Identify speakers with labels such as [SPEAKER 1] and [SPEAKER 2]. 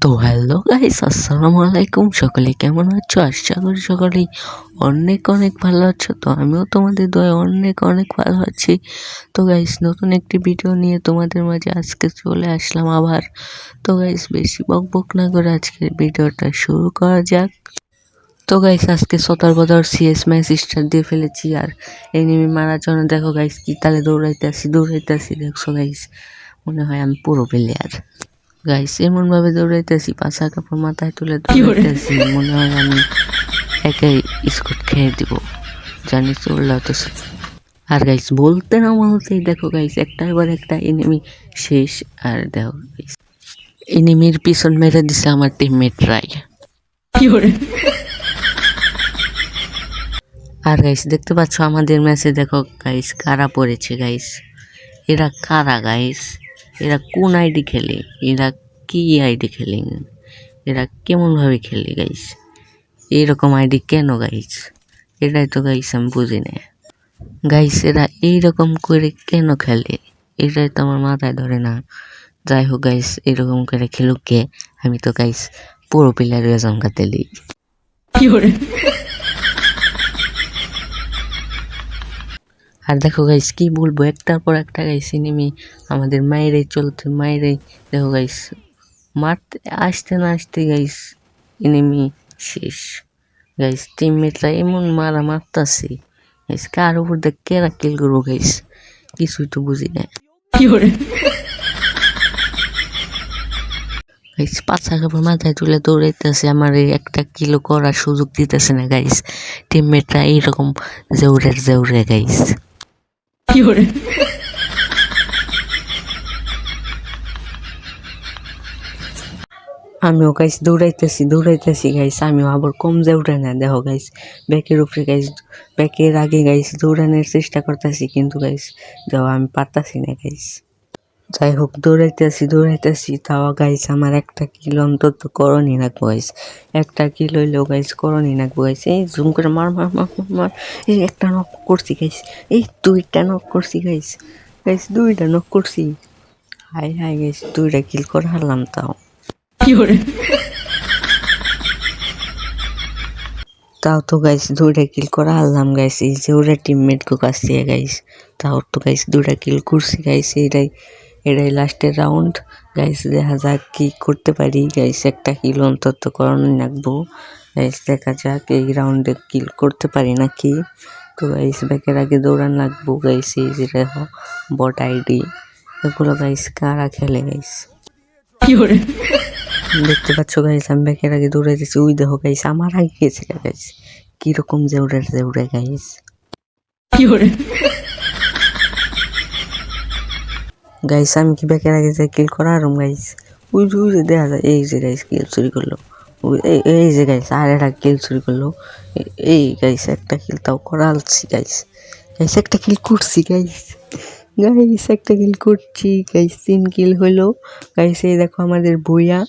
[SPEAKER 1] তো hello guys, আসসালামু আলাইকুম। সকলে কেমন আছো? আশা করি সকলেই অনেক অনেক ভালো আছো। তো আমিও তোমাদের দয়ায় অনেক অনেক ভালো আছি। তো গাইস, নতুন একটি ভিডিও নিয়ে তোমাদের মাঝে আজকে চলে আসলাম আবার। তো গাইস, বেশি বক বক না করে আজকের ভিডিওটা শুরু করা যাক। তো গাইস, আজকে সতর বদর সিএস ম্যাচ স্টার্ট দিয়ে ফেলেছি। আর এনিমি মারার জন্য দেখো গাইস কি তালে দৌড়াইতেছি দেখছো গাইস, মনে হয় আমি পুরো প্লেয়ার। গাইস এমন ভাবে দৌড়াইতেছি, পাশা কাপড় মাথায় তুলে দৌড়াইতেছি, মনে হয় আমি একাই স্কুট খেয়ে দিব, জানি চলতেছি। আর গাইস বলতে না বলতেই দেখো গাইস একটা এনিমি শেষ। আর দেখো গাইস এনিমির পিছন মেরে দিছে আমার টিমমেট রাই। আর গাইস দেখতে পাচ্ছ আমাদের ম্যাচে দেখো গাইস কারা পড়েছে গাইস। এরা কারা গাইস? এরা কোন আইডি খেলে? এরা কি আইডি খেলে? এরা কেমন ভাবে খেলে গাইস? এইরকম আইডি কেন গাইস? এটাই তো গাইস আমি বুঝি না গাইস। এরা এইরকম করে কেন খেলে? এটাই তো আমার মাথায় ধরে না। যাই হোক গাইস, এরকম করে খেলুক কে, আমি তো গাইস পুরো প্লেয়ার হয়ে জমকাতেলি। আর দেখো গাইস কি বলবো, একটার পর একটা গাইস এনিমি আমাদের মায়েরাই চলতে মায়েরাই। দেখো গাইস মারতে আসতে না আসতে গাইস এনিমি শেষ। গাইস টিমমেটরা এমন মারা মারতাছে গাইস, কার উপর দিয়ে কেরা কিল করবো গাইস, কিছুই তো বুঝি না গাইস। পাঁচা কাপড় মাথায় তুলে দৌড়াইতেছে, আমার এই একটা কিলো করার সুযোগ দিতেছে না গাইস। টিমমেটরা এইরকম জেউরে গাইস। আমিও গাইস দৌড়াইতেছি গাইস, আমিও আবার কম জেউরে না। দেখো গাইস ব্যাকের উপরে গাইস, ব্যাকের আগে গাইস দৌড়ানোর চেষ্টা করতেছি, কিন্তু গাইস দেখো আমি পারতাছি না গাইস। যাই হোক দৌড়াইতেছি তাও গাইস আমার একটা কিল অন্তত করণই রাখবো গাইস। একটা কিল হইলেও গাইস করণই রাখবো গাইস। এই জুম করে মার মার মার মার মার। এই একটা নক করছি গাইস, এই দুইটা নক করছি গাইস। গাইস দুইটা নক করছি। হাই হাই গাইস, দুইটা কিল করে হারলাম তাও। তাও তো গাইস দুইটা কিল করে হারলাম গাইস, এই যে ওরা টিমমেট কো কাছ থেকে গাইস। তাও তো গাইস দুইটা কিল করছি গাইস। এটাই লাস্টের রাউন্ড গাইস, দেখা যাক কি করতে পারি গাইস। একটা কিল অন্তত করানো রাখবো গাইস, দেখা যাক এই রাউন্ডে কিল করতে পারি নাকি। তো গাইস ব্যাকের আগে দৌড়ান লাগবো গাইস। এই যে দেখো বট আইডি এগুলো গাইস কারা খেলে গাইস, দেখতে পাচ্ছ গাইস আমি ব্যাকের আগে দৌড়াইতেছি। ওই দেখো গাইস আমার আগে গেছে গাইস, কিরকম জেউরে গাইস। গাইস আমি কি ব্যাকের আগে যে কিল করা আরম গাইস, ওই যে দেখা যায় এই যে গাইস কিল চুরি করলো। এই যে গাইস আর একটা কিল চুরি করলো। এই গাইস একটা কিল তাও করা আলছি গাইস। গাইস একটা কিল করছি গাইস, একটা কিল করছি গাইস, 3 কিল হইলো গাইস। এই দেখো আমাদের বইয়া